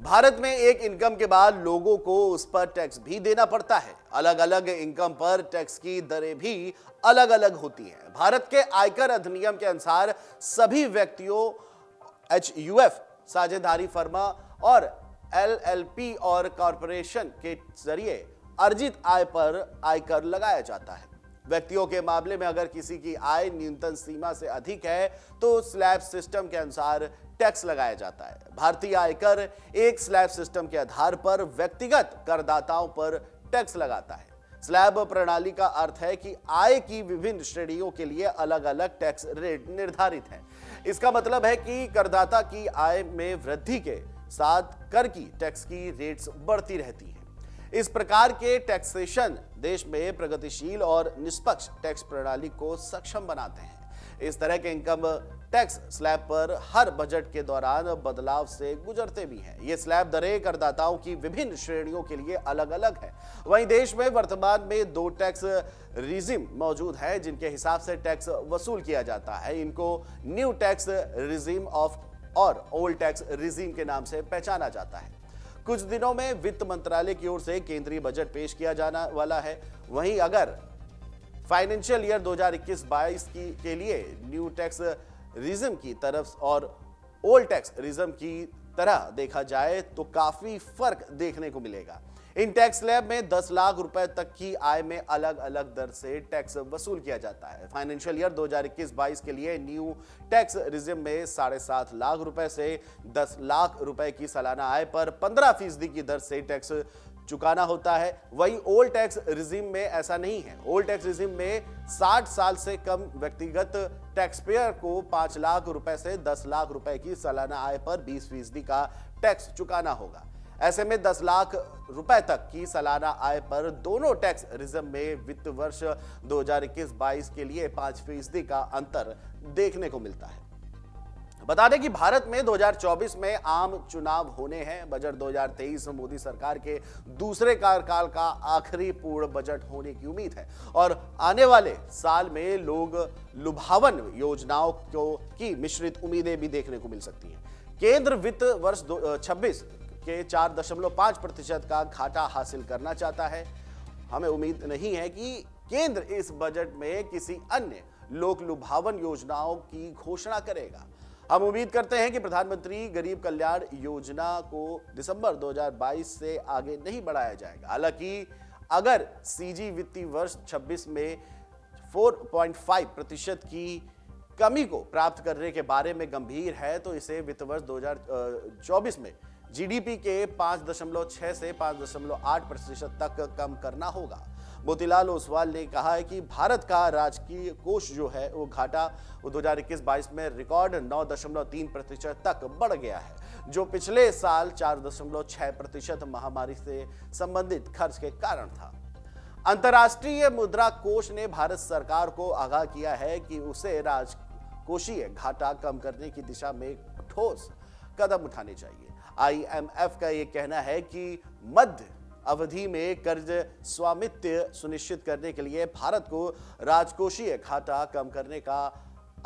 भारत में एक इनकम के बाद लोगों को उस पर टैक्स भी देना पड़ता है। अलग अलग इनकम पर टैक्स की दरें भी अलग अलग होती हैं। भारत के आयकर अधिनियम के अनुसार सभी व्यक्तियों, HUF, साझेदारी फर्मा और LLP और कॉरपोरेशन के जरिए अर्जित आय पर आयकर लगाया जाता है। व्यक्तियों के मामले में अगर किसी की आय न्यूनतम सीमा से अधिक है तो स्लैब सिस्टम के अनुसार टैक्स लगाया जाता है। भारतीय आयकर एक स्लैब सिस्टम के आधार पर व्यक्तिगत करदाताओं पर टैक्स लगाता है। स्लैब प्रणाली का अर्थ है कि आय की विभिन्न श्रेणियों के लिए अलग अलग टैक्स रेट निर्धारित है। इसका मतलब है कि करदाता की आय में वृद्धि के साथ कर की टैक्स की रेट्स बढ़ती रहती है। इस प्रकार के टैक्सेशन देश में प्रगतिशील और निष्पक्ष टैक्स प्रणाली को सक्षम बनाते हैं। इस तरह के इनकम टैक्स स्लैब पर हर बजट के दौरान बदलाव से गुजरते भी हैं। ये स्लैब दरें करदाताओं की विभिन्न श्रेणियों के लिए अलग अलग है। वहीं देश में वर्तमान में 2 टैक्स रिजिम मौजूद है जिनके हिसाब से टैक्स वसूल किया जाता है। इनको न्यू टैक्स रिजिम और ओल्ड टैक्स रिजिम के नाम से पहचाना जाता है। कुछ दिनों में वित्त मंत्रालय की ओर से केंद्रीय बजट पेश किया जाने वाला है। वहीं अगर फाइनेंशियल ईयर 2021-22 के लिए न्यू टैक्स रिजिम की तरफ और ओल्ड टैक्स रिजिम की तरह देखा जाए तो काफी फर्क देखने को मिलेगा। इन टैक्स स्लैब में 10 लाख रुपए तक की आय में अलग अलग दर से टैक्स वसूल किया जाता है। फाइनेंशियल ईयर 2021-22 के लिए न्यू टैक्स रिजिम में 7.5 लाख रुपए से 10 लाख रुपए की सालाना आय पर 15% की दर से टैक्स चुकाना होता है। वहीं ओल्ड टैक्स रिजिम में ऐसा नहीं है। ओल्ड टैक्स रिजिम में 60 साल से कम व्यक्तिगत टैक्स पेयर को 5 लाख रुपए से 10 लाख रुपए की सालाना आय पर 20% का टैक्स चुकाना होगा। ऐसे में 10 लाख रुपए तक की सालाना आय पर दोनों टैक्स रिजिम में वित्त वर्ष 2021-22 के लिए 5% का अंतर देखने को मिलता है। बता दें कि भारत में 2024 में आम चुनाव होने हैं। बजट 2023 मोदी सरकार के दूसरे कार्यकाल का आखिरी पूर्ण बजट होने की उम्मीद है और आने वाले साल में लोग लुभावन योजनाओं की मिश्रित उम्मीदें भी देखने को मिल सकती हैं। केंद्र वित्त वर्ष 26 के 4.5% का घाटा हासिल करना चाहता है। हमें उम्मीद नहीं है कि केंद्र इस बजट में किसी अन्य लोक लुभावन योजनाओं की घोषणा करेगा। हम उम्मीद करते हैं कि प्रधानमंत्री गरीब कल्याण योजना को दिसंबर 2022 से आगे नहीं बढ़ाया जाएगा। हालांकि अगर सीजी वित्तीय वर्ष 26 में 4.5% की कमी को प्राप्त करने के बारे में गंभीर है तो इसे वित्त वर्ष 2024 में जीडीपी के 5.6 से 5.8% तक कम करना होगा। मोतीलाल ओसवाल ने कहा है कि भारत का राजकीय कोष जो है वो घाटा 2021-22 में रिकॉर्ड 9.3% तक बढ़ गया है, जो पिछले साल 4.6% महामारी से संबंधित खर्च के कारण था। अंतर्राष्ट्रीय मुद्रा कोष ने भारत सरकार को आगाह किया है कि उसे राजकोषीय घाटा कम करने की दिशा में ठोस कदम उठाने चाहिए। IMF का यह कहना है कि मध्य अवधि में कर्ज स्वामित्व सुनिश्चित करने के लिए भारत को राजकोषीय घाटा कम करने का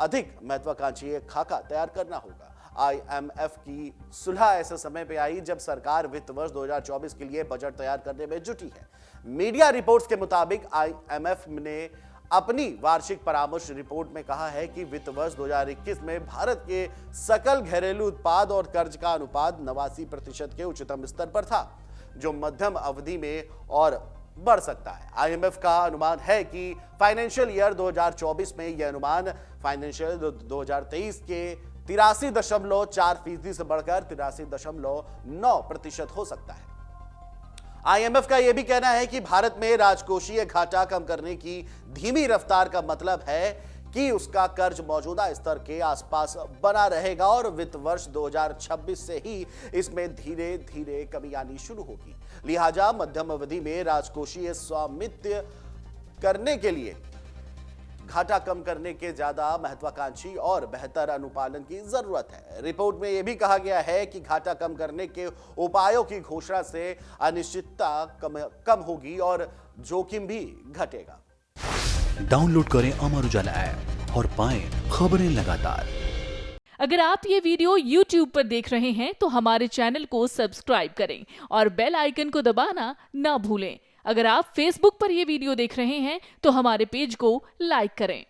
अधिक महत्वाकांक्षी खाका तैयार करना होगा। IMF की सुलह ऐसे समय पे आई जब सरकार वित्त वर्ष 2024 के लिए बजट तैयार करने में जुटी है। मीडिया रिपोर्ट्स के मुताबिक IMF ने अपनी वार्षिक परामर्श रिपोर्ट में कहा है कि वित्त वर्ष 2021 में भारत के सकल घरेलू उत्पाद और कर्ज का अनुपात 89% के उच्चतम स्तर पर था, जो मध्यम अवधि में और बढ़ सकता है। IMF का अनुमान है कि फाइनेंशियल ईयर 2024 में यह अनुमान फाइनेंशियल 2023 के 83.4% से बढ़कर 83.9% हो सकता है। IMF का यह भी कहना है कि भारत में राजकोषीय घाटा कम करने की धीमी रफ्तार का मतलब है कि उसका कर्ज मौजूदा स्तर के आसपास बना रहेगा और वित्त वर्ष 2026 से ही इसमें धीरे धीरे कमी आनी शुरू होगी। लिहाजा मध्यम अवधि में राजकोषीय स्वामित्व करने के लिए घाटा कम करने के ज्यादा महत्वाकांक्षी और बेहतर अनुपालन की जरूरत है। रिपोर्ट में यह भी कहा गया है कि घाटा कम करने के उपायों की घोषणा से अनिश्चितता कम होगी और जोखिम भी घटेगा। डाउनलोड करें अमर उजाला ऐप और पाएं खबरें लगातार। अगर आप ये वीडियो YouTube पर देख रहे हैं तो हमारे चैनल को सब्सक्राइब करें और बेल आइकन को दबाना ना भूलें। अगर आप Facebook पर ये वीडियो देख रहे हैं तो हमारे पेज को लाइक करें।